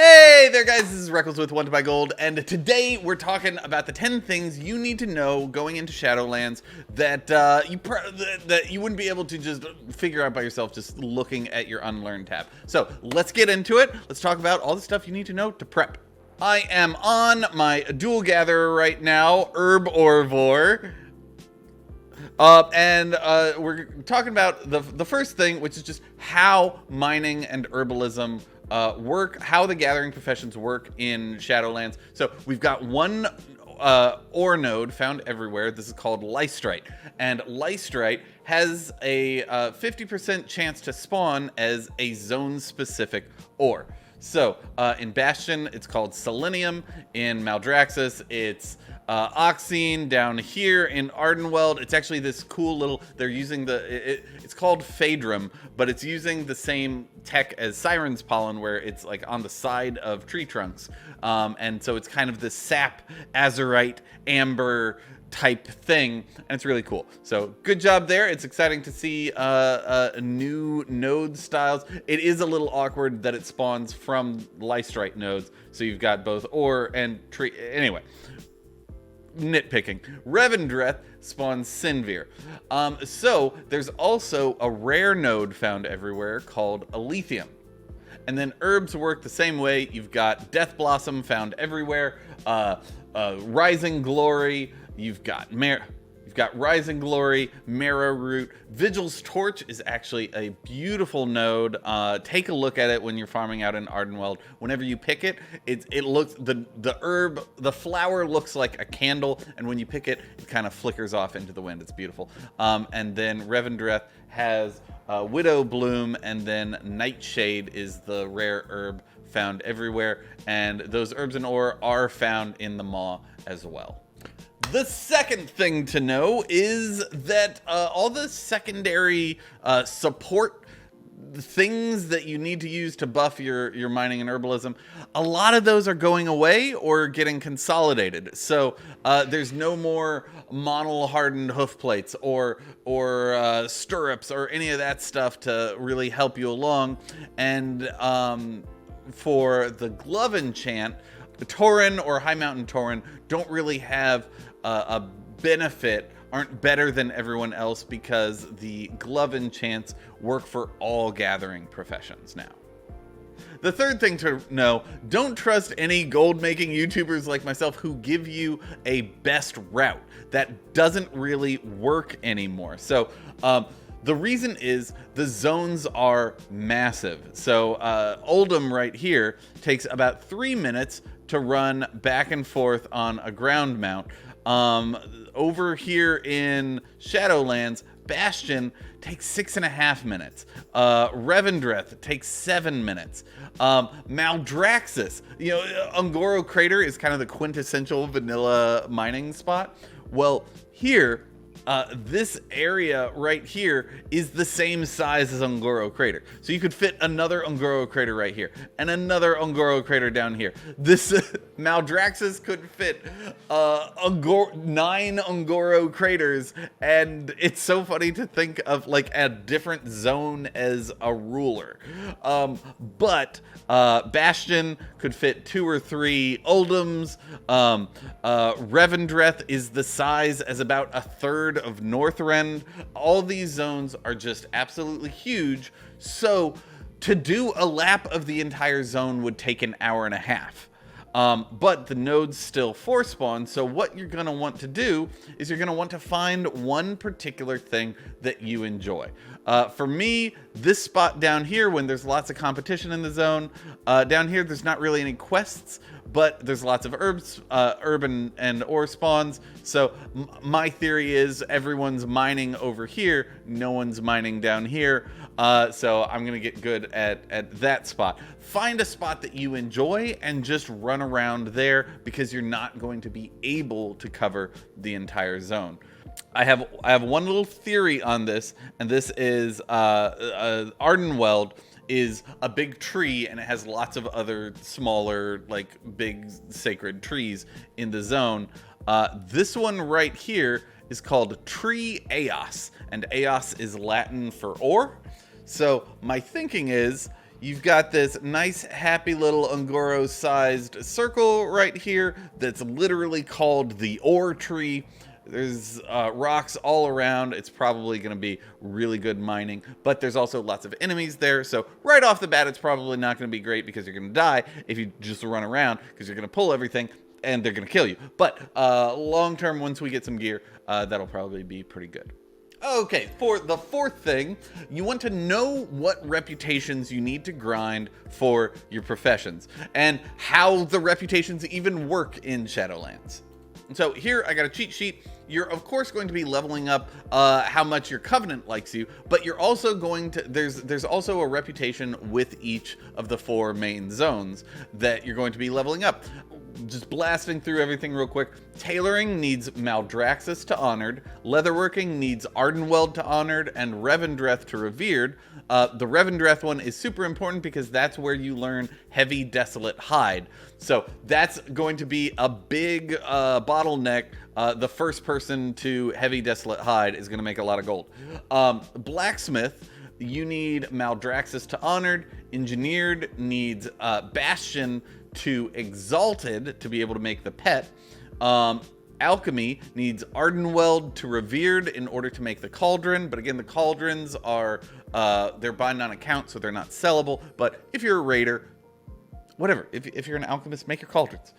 Hey there guys, this is Reckles with WTBGold, and today we're talking about the 10 things you need to know going into Shadowlands that you wouldn't be able to just figure out by yourself just looking at your Unlearn tab. So let's get into it. Let's talk about all the stuff you need to know to prep. I am on my dual gatherer right now, Herb or Vor. We're talking about the first thing, which is just how mining and herbalism work, how the gathering professions work in Shadowlands. So we've got one ore node found everywhere. This is called Lystrite, and Lystrite has a 50% chance to spawn as a zone-specific ore. So in Bastion, it's called selenium. In Maldraxxus, it's oxine. Down here in Ardenweld, it's actually this cool little, they're using it's called Phaedrum, but it's using the same tech as Siren's Pollen, where it's like on the side of tree trunks. And so it's kind of this sap, azurite, amber type thing, and it's really cool. So good job there. It's exciting to see new node styles. It is a little awkward that it spawns from Lystrite nodes, so you've got both ore and tree. Anyway, nitpicking. Revendreth spawns Sinvir. So there's also a rare node found everywhere called Alethium. And then herbs work the same way. You've got Death Blossom found everywhere, Rising Glory. You've got Rising Glory, Marrow Root. Vigil's Torch is actually a beautiful node. Take a look at it when you're farming out in Ardenweld. Whenever you pick it, it looks, the flower looks like a candle, and when you pick it, it kind of flickers off into the wind. It's beautiful. And then Revendreth has Widow Bloom, and then Nightshade is the rare herb found everywhere. And those herbs and ore are found in the Maw as well. The second thing to know is that all the secondary support things that you need to use to buff your mining and herbalism, a lot of those are going away or getting consolidated. So there's no more mono-hardened hoof plates or stirrups or any of that stuff to really help you along. And for the glove enchant, the Tauren or High Mountain Tauren don't really have a benefit, aren't better than everyone else, because the glove enchants work for all gathering professions now. The third thing to know, don't trust any gold making YouTubers like myself who give you a best route. That doesn't really work anymore. So the reason is the zones are massive. So Oldham right here takes about 3 minutes to run back and forth on a ground mount. Over here in Shadowlands, Bastion takes 6.5 minutes. Revendreth takes 7 minutes. Maldraxxus, Ungoro Crater is kind of the quintessential vanilla mining spot. Well, here, this area right here is the same size as Ungoro Crater. So you could fit another Ungoro Crater right here and another Ungoro Crater down here. This Maldraxxus could fit 9 Ungoro Craters, and it's so funny to think of like a different zone as a ruler. But Bastion could fit 2 or 3 Oldhams. Revendreth is the size as about a third of Northrend. All these zones are just absolutely huge. So to do a lap of the entire zone would take an hour and a half. But the nodes still force spawn, so what you're going to want to do is you're going to want to find one particular thing that you enjoy. For me, this spot down here, when there's lots of competition in the zone, down here there's not really any quests, but there's lots of herbs, herb and ore spawns. So my theory is everyone's mining over here, no one's mining down here. So I'm gonna get good at that spot. Find a spot that you enjoy and just run around there, because you're not going to be able to cover the entire zone. I have one little theory on this, and this is Ardenweld is a big tree, and it has lots of other smaller, like big sacred trees in the zone. This one right here is called Tree Eos, and Eos is Latin for ore. So my thinking is you've got this nice, happy little Ungoro-sized circle right here that's literally called the ore tree. There's rocks all around. It's probably going to be really good mining, but there's also lots of enemies there. So right off the bat, it's probably not going to be great because you're going to die if you just run around because you're going to pull everything and they're going to kill you. But long term, once we get some gear, that'll probably be pretty good. Okay, for the fourth thing, you want to know what reputations you need to grind for your professions and how the reputations even work in Shadowlands. So here I got a cheat sheet. You're of course going to be leveling up how much your covenant likes you, but you're also going to, there's also a reputation with each of the 4 main zones that you're going to be leveling up. Just blasting through everything real quick. Tailoring needs Maldraxxus to Honored. Leatherworking needs Ardenweld to Honored and Revendreth to Revered. The Revendreth one is super important because that's where you learn Heavy Desolate Hide. So that's going to be a big bottleneck. The first person to Heavy Desolate Hide is going to make a lot of gold. Blacksmith, you need Maldraxxus to Honored. Engineered needs Bastion to Exalted to be able to make the pet. Alchemy needs Ardenweld to Revered in order to make the Cauldron, but again, the Cauldrons are, they're bind on account, so they're not sellable, but if you're a raider, whatever, if you're an alchemist, make your Cauldrons.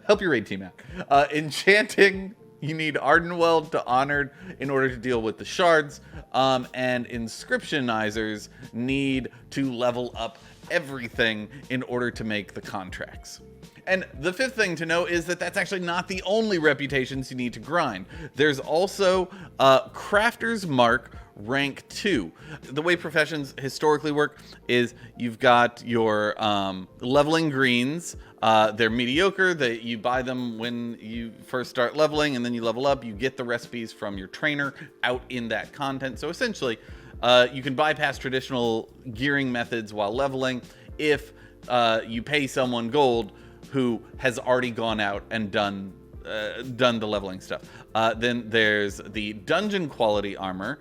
Help your raid team out. Enchanting, you need Ardenweld to Honored in order to deal with the shards, and Inscriptionizers need to level up everything in order to make the contracts. And the fifth thing to know is that that's actually not the only reputations you need to grind. There's also Crafter's Mark rank 2. The way professions historically work is you've got your leveling greens. They're mediocre. You buy them when you first start leveling, and then you level up. You get the recipes from your trainer out in that content. So essentially, you can bypass traditional gearing methods while leveling if you pay someone gold who has already gone out and done the leveling stuff. Then there's the dungeon quality armor,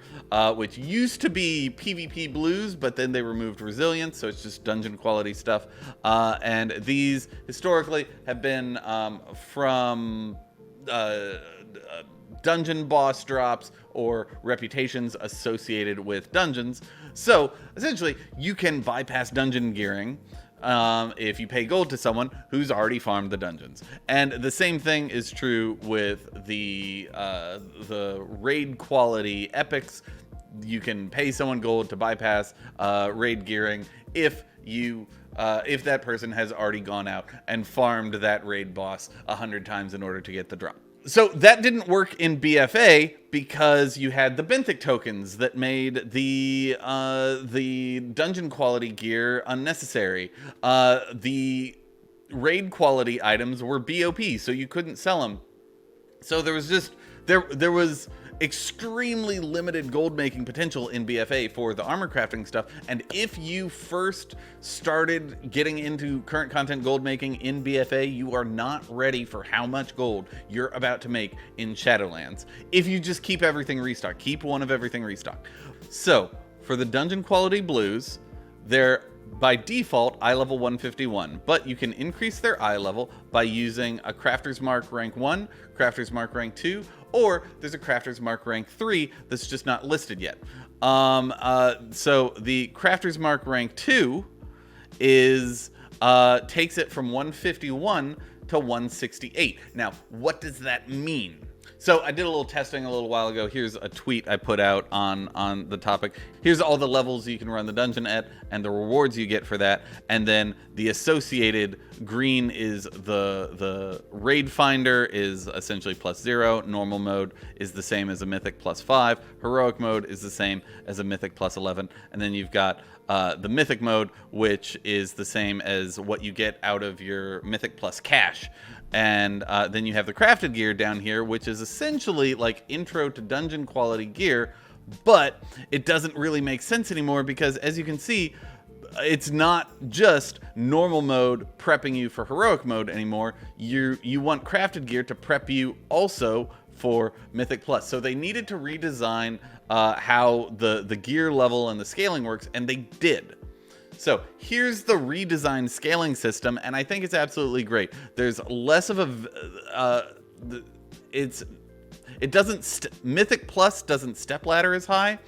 which used to be PvP blues, but then they removed resilience, so it's just dungeon quality stuff. And these historically have been from dungeon boss drops or reputations associated with dungeons. So essentially, you can bypass dungeon gearing if you pay gold to someone who's already farmed the dungeons. And the same thing is true with the raid quality epics. You can pay someone gold to bypass raid gearing if that person has already gone out and farmed that raid boss 100 times in order to get the drop. So that didn't work in BFA because you had the benthic tokens that made the dungeon quality gear unnecessary. The raid quality items were BOP, so you couldn't sell them. So there was just there was extremely limited gold making potential in BFA for the armor crafting stuff. And if you first started getting into current content gold making in BFA, you are not ready for how much gold you're about to make in Shadowlands. If you just keep everything restocked, keep one of everything restocked. So for the dungeon quality blues, they're by default eye level 151, but you can increase their eye level by using a Crafter's Mark rank 1, Crafter's Mark rank 2, or there's a Crafter's Mark rank 3 that's just not listed yet. So the Crafter's Mark rank 2 is takes it from 151 to 168. Now, what does that mean? So I did a little testing a little while ago. Here's a tweet I put out on the topic. Here's all the levels you can run the dungeon at and the rewards you get for that. And then the associated green is the raid finder is essentially +0. Normal mode is the same as a mythic +5. Heroic mode is the same as a mythic +11. And then you've got the mythic mode, which is the same as what you get out of your mythic plus cash. And then you have the crafted gear down here, which is essentially like intro to dungeon quality gear, but it doesn't really make sense anymore because, as you can see, it's not just normal mode prepping you for heroic mode anymore. You want crafted gear to prep you also for Mythic Plus. So they needed to redesign how the gear level and the scaling works, and they did. So here's the redesigned scaling system, and I think it's absolutely great. There's less of a, it doesn't, Mythic Plus doesn't step ladder as high.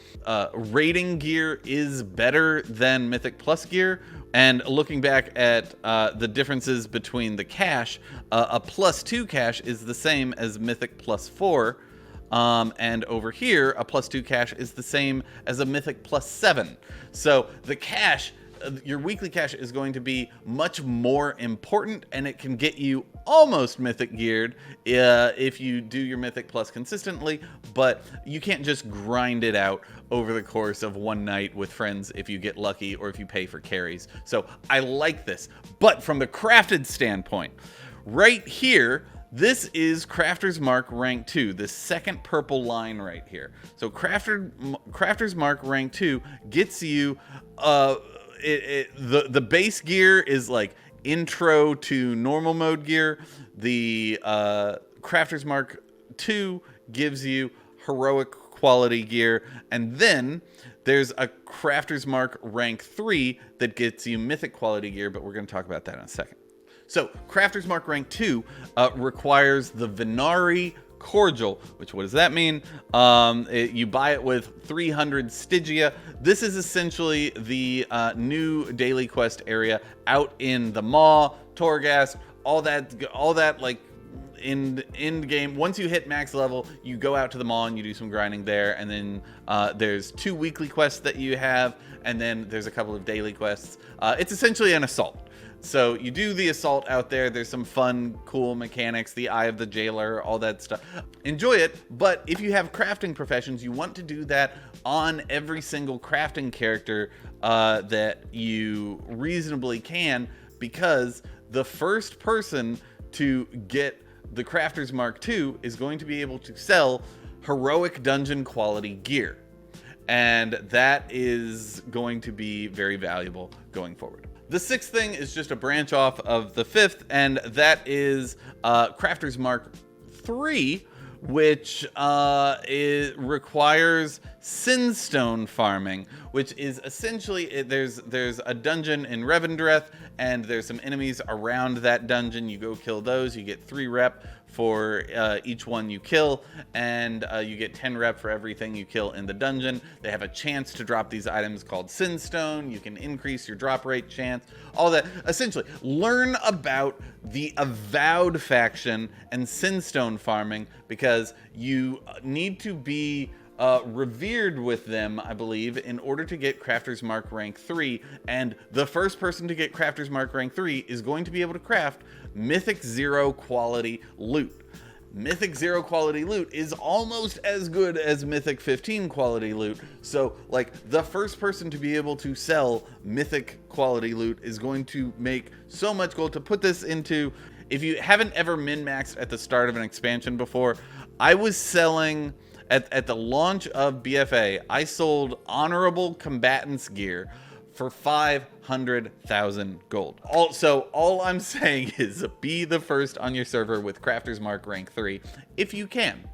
Rating gear is better than Mythic Plus gear. And looking back at the differences between the cache, a +2 cache is the same as Mythic +4. And over here, a +2 cache is the same as a Mythic +7. So the cache, your weekly cache is going to be much more important, and it can get you almost Mythic geared if you do your Mythic Plus consistently, but you can't just grind it out over the course of one night with friends if you get lucky or if you pay for carries. So I like this. But from the crafted standpoint, right here, this is Crafter's Mark rank 2, the second purple line right here. So Crafter's Mark rank 2 gets you the base gear is like intro to normal mode gear. The Crafter's Mark 2 gives you heroic quality gear, and then there's a Crafter's Mark rank 3 that gets you mythic quality gear, but we're going to talk about that in a second. So Crafter's Mark rank 2 requires the Venari Cordial, which, what does that mean? You buy it with 300 Stygia. This is essentially the new daily quest area out in the Maw, Torghast, all that like in game. Once you hit max level, you go out to the Maw and you do some grinding there, and then there's 2 weekly quests that you have, and then there's a couple of daily quests. It's essentially an assault. So you do the assault out there. There's some fun, cool mechanics, the Eye of the Jailer, all that stuff. Enjoy it, but if you have crafting professions, you want to do that on every single crafting character that you reasonably can, because the first person to get the Crafter's Mark II is going to be able to sell heroic dungeon quality gear. And that is going to be very valuable going forward. The 6th thing is just a branch off of the 5th, and that is Crafter's Mark 3, which requires Sinstone farming, which is essentially, there's a dungeon in Revendreth, and there's some enemies around that dungeon. You go kill those, you get 3 rep for each one you kill, and you get 10 rep for everything you kill in the dungeon. They have a chance to drop these items called Sinstone. You can increase your drop rate chance, all that. Essentially, learn about the Avowed faction and Sinstone farming, because you need to be revered with them, I believe, in order to get Crafter's Mark rank 3, and the first person to get Crafter's Mark rank 3 is going to be able to craft Mythic 0 quality loot. Mythic 0 quality loot is almost as good as Mythic 15 quality loot, so like the first person to be able to sell Mythic quality loot is going to make so much gold. To put this into, if you haven't ever min-maxed at the start of an expansion before, I was selling at the launch of BFA, I sold honorable combatants gear for 500,000 gold. All I'm saying is be the first on your server with Crafter's Mark rank 3 if you can,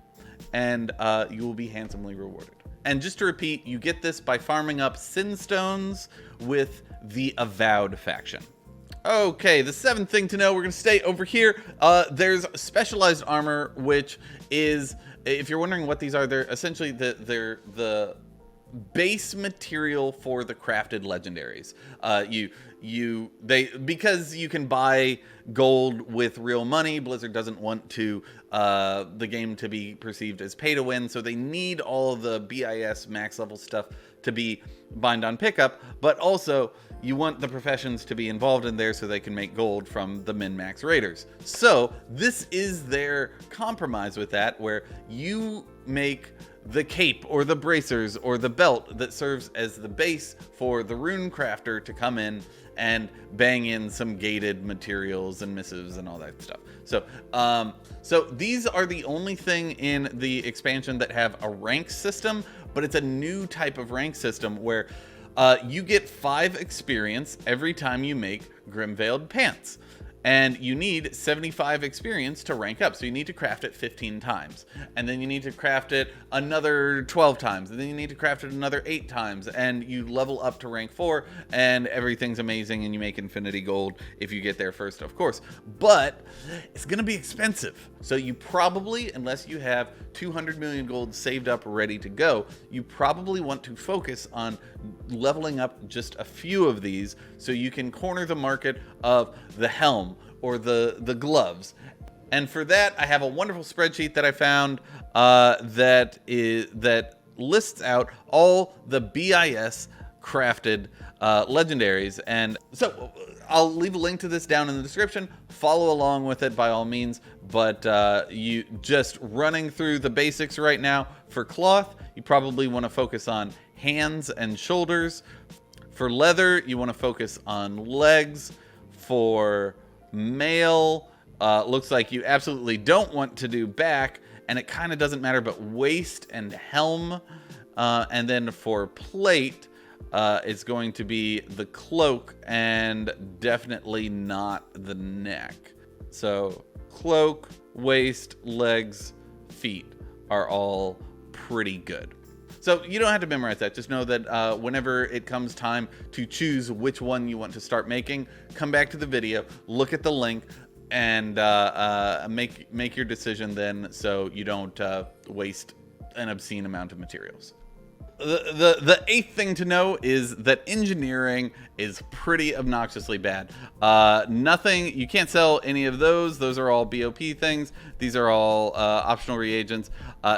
and you will be handsomely rewarded. And just to repeat, you get this by farming up Sinstones with the Avowed faction. Okay, the 7th thing to know, we're going to stay over here. There's specialized armor, which is, if you're wondering what these are, they're essentially they're the base material for the crafted legendaries. Because you can buy gold with real money, Blizzard doesn't want to the game to be perceived as pay to win, so they need all of the BIS max level stuff to be bind on pickup, but also you want the professions to be involved in there so they can make gold from the min-max raiders. So this is their compromise with that, where you make the cape or the bracers or the belt that serves as the base for the rune crafter to come in and bang in some gated materials and missives and all that stuff. So these are the only thing in the expansion that have a rank system, but it's a new type of rank system where you get 5 experience every time you make Grimveiled Pants. And you need 75 experience to rank up. So you need to craft it 15 times. And then you need to craft it another 12 times. And then you need to craft it another 8 times. And you level up to rank 4, and everything's amazing, and you make infinity gold if you get there first, of course. But it's going to be expensive. So you probably, unless you have 200 million gold saved up ready to go, you probably want to focus on leveling up just a few of these so you can corner the market of the helm or the gloves. And for that, I have a wonderful spreadsheet that I found that lists out all the BIS crafted legendaries. And so I'll leave a link to this down in the description. Follow along with it by all means. But you just running through the basics right now. For cloth, you probably want to focus on hands and shoulders. For leather, you want to focus on legs. For mail, looks like you absolutely don't want to do back, and it kind of doesn't matter, but waist and helm. And then for plate, it's going to be the cloak and definitely not the neck. So cloak, waist, legs, feet are all pretty good. So you don't have to memorize that. Just know that whenever it comes time to choose which one you want to start making, come back to the video, look at the link, and make your decision then, so you don't waste an obscene amount of materials. The eighth thing to know is that engineering is pretty obnoxiously bad. Nothing, you can't sell any of those. Those are all BOP things. These are all optional reagents.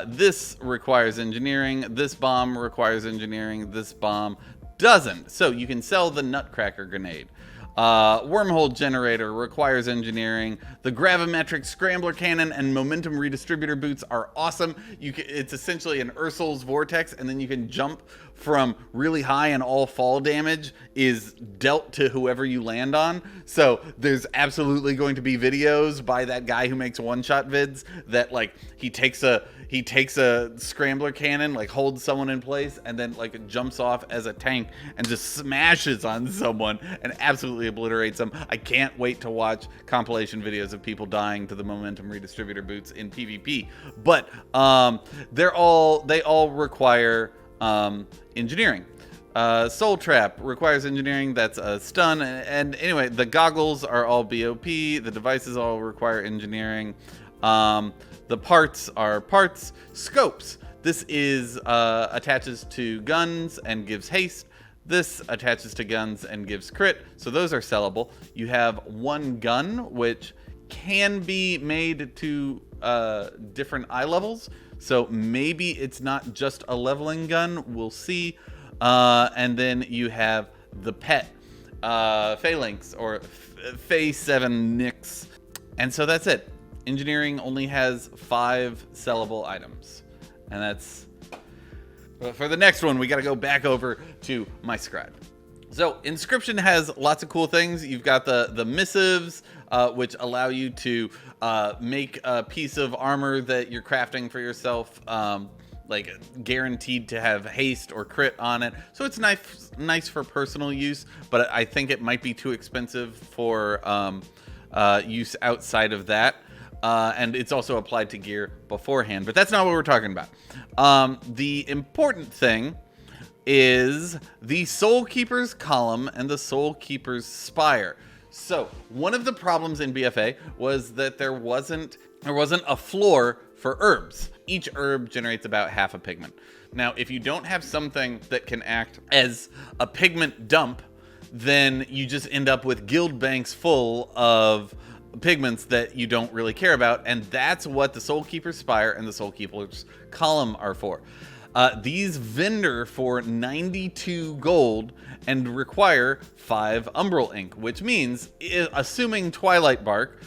This requires engineering. This bomb requires engineering. This bomb doesn't. So you can sell the Nutcracker grenade. Wormhole generator requires engineering. The gravimetric scrambler cannon and momentum redistributor boots are awesome. It's essentially an Ursul's vortex, and then you can jump from really high, and all fall damage is dealt to whoever you land on. So there's absolutely going to be videos by that guy who makes one-shot vids that, like, he takes a scrambler cannon, like holds someone in place, and then like jumps off as a tank and just smashes on someone and absolutely obliterates them. I can't wait to watch compilation videos of people dying to the momentum redistributor boots in PvP. But they all require engineering. Soul Trap requires engineering. That's a stun. And anyway, the goggles are all BOP. The devices all require engineering. The parts are parts. Scopes. This is attaches to guns and gives haste. This attaches to guns and gives crit. So those are sellable. You have one gun, which can be made to different eye levels. So maybe it's not just a leveling gun. We'll see. And then you have the pet phalanx or Phase 7 Nyx. And so that's it. Engineering only has 5 sellable items. And that's... For the next one, we got to go back over to my scribe. So Inscription has lots of cool things. You've got the missives, which allow you to make a piece of armor that you're crafting for yourself, like guaranteed to have haste or crit on it. So it's nice for personal use, but I think it might be too expensive for use outside of that. And it's also applied to gear beforehand, but that's not what we're talking about. The important thing is the Soul Keeper's column and the Soul Keeper's spire. So one of the problems in BFA was that there wasn't a floor for herbs. Each herb generates about half a pigment. Now, if you don't have something that can act as a pigment dump, then you just end up with guild banks full of pigments that you don't really care about, and that's what the Soul Keeper's Spire and the Soul Keeper's Column are for. These vendor for 92 gold and require 5 umbral ink, which means, assuming Twilight Bark,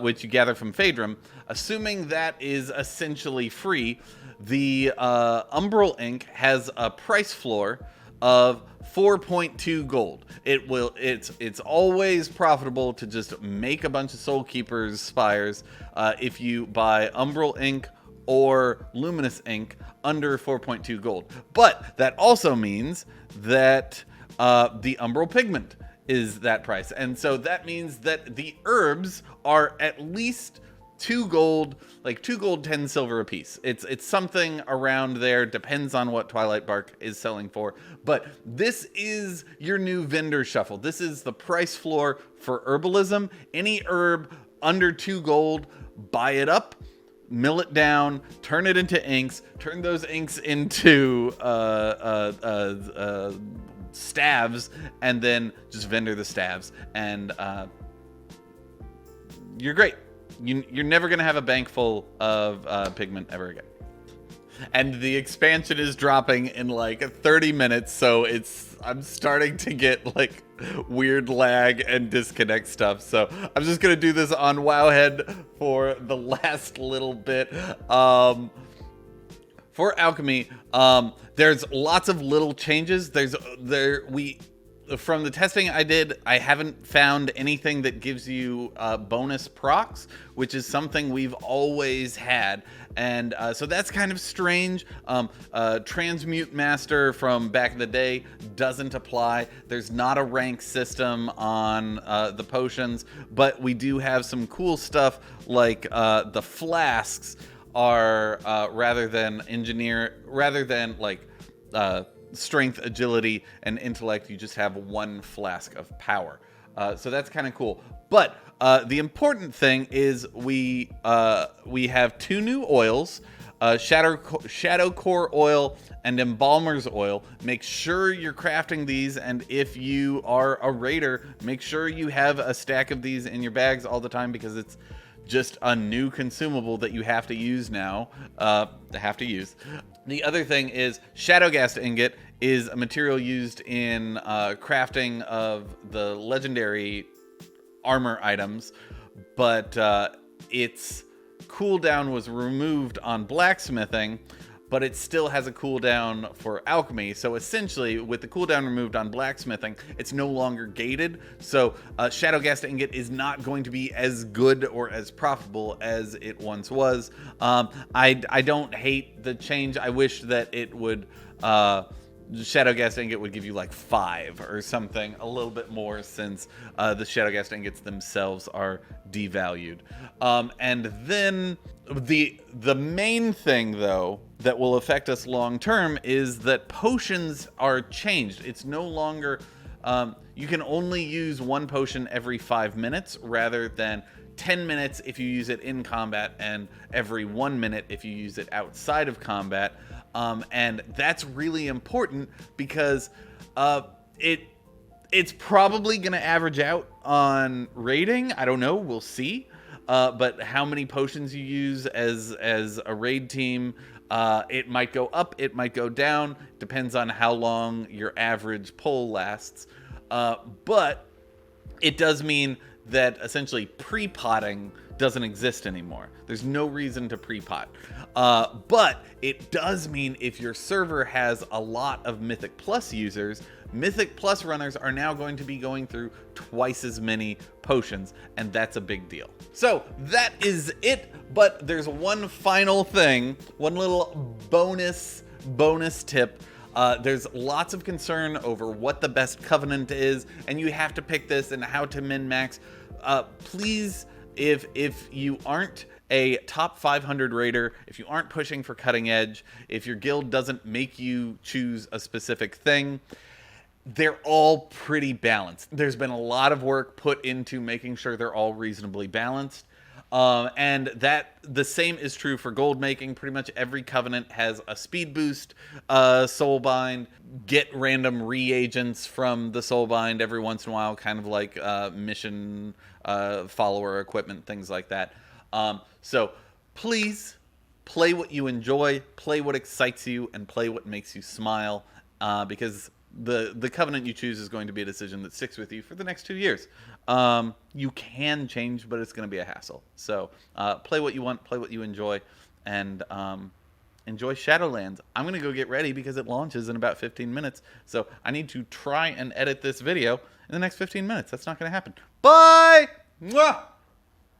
which you gather from Phaedrum, assuming that is essentially free, the umbral ink has a price floor of 4.2 gold. It's always profitable to just make a bunch of Soul Keeper's Spires if you buy umbral ink or luminous ink under 4.2 gold. But that also means that the umbral pigment is that price. And so that means that the herbs are at least 2 gold, like 2 gold, 10 silver a piece. It's something around there, depends on what Twilight Bark is selling for. But this is your new vendor shuffle. This is the price floor for herbalism. Any herb under 2 gold, buy it up, mill it down, turn it into inks, turn those inks into staves, and then just vendor the staves, and you're great. You're never gonna have a bank full of pigment ever again. And the expansion is dropping in like 30 minutes, so I'm starting to get like weird lag and disconnect stuff. So I'm just gonna do this on Wowhead for the last little bit. For Alchemy, there's lots of little changes. From the testing I did, I haven't found anything that gives you bonus procs, which is something we've always had. And so that's kind of strange. Transmute Master from back in the day doesn't apply. There's not a rank system on the potions, but we do have some cool stuff like the flasks are rather than strength, agility, and intellect, you just have 1 flask of power. So that's kind of cool. But the important thing is we have 2 new oils, Shadow Core oil and Embalmer's oil. Make sure you're crafting these, and if you are a raider, make sure you have a stack of these in your bags all the time, because it's just a new consumable that you have to use now. The other thing is Shadowghast ingot is a material used in crafting of the legendary armor items, but its cooldown was removed on blacksmithing, but it still has a cooldown for alchemy. So essentially, with the cooldown removed on blacksmithing, it's no longer gated. So Shadowghast ingot is not going to be as good or as profitable as it once was. I don't hate the change. I wish that it would Shadowghast ingot would give you like 5 or something, a little bit more, since the Shadowghast ingots themselves are devalued. And then the main thing, though, that will affect us long term is that potions are changed. It's no longer you can only use 1 potion every 5 minutes, rather than 10 minutes if you use it in combat, and every 1 minute if you use it outside of combat. And that's really important, because it's probably going to average out on raiding. I don't know. We'll see. But how many potions you use as a raid team, it might go up, it might go down. Depends on how long your average pull lasts. But it does mean that essentially pre-potting doesn't exist anymore. There's no reason to pre-pot. But it does mean if your server has a lot of Mythic Plus users, Mythic Plus runners are now going to be going through twice as many potions, and that's a big deal. So that is it, but there's one final thing, one little bonus tip. There's lots of concern over what the best covenant is, and you have to pick this and how to min-max. Please, if you aren't a top 500 raider, if you aren't pushing for cutting edge, if your guild doesn't make you choose a specific thing, they're all pretty balanced. There's been a lot of work put into making sure they're all reasonably balanced. And that the same is true for gold making. Pretty much every covenant has a speed boost, soulbind, get random reagents from the soulbind every once in a while, kind of like mission follower equipment, things like that. So please play what you enjoy, play what excites you, and play what makes you smile, because the covenant you choose is going to be a decision that sticks with you for the next 2 years. You can change, but it's going to be a hassle. So play what you want, play what you enjoy, and enjoy Shadowlands. I'm going to go get ready because it launches in about 15 minutes. So I need to try and edit this video in the next 15 minutes. That's not going to happen. Bye! Mwah!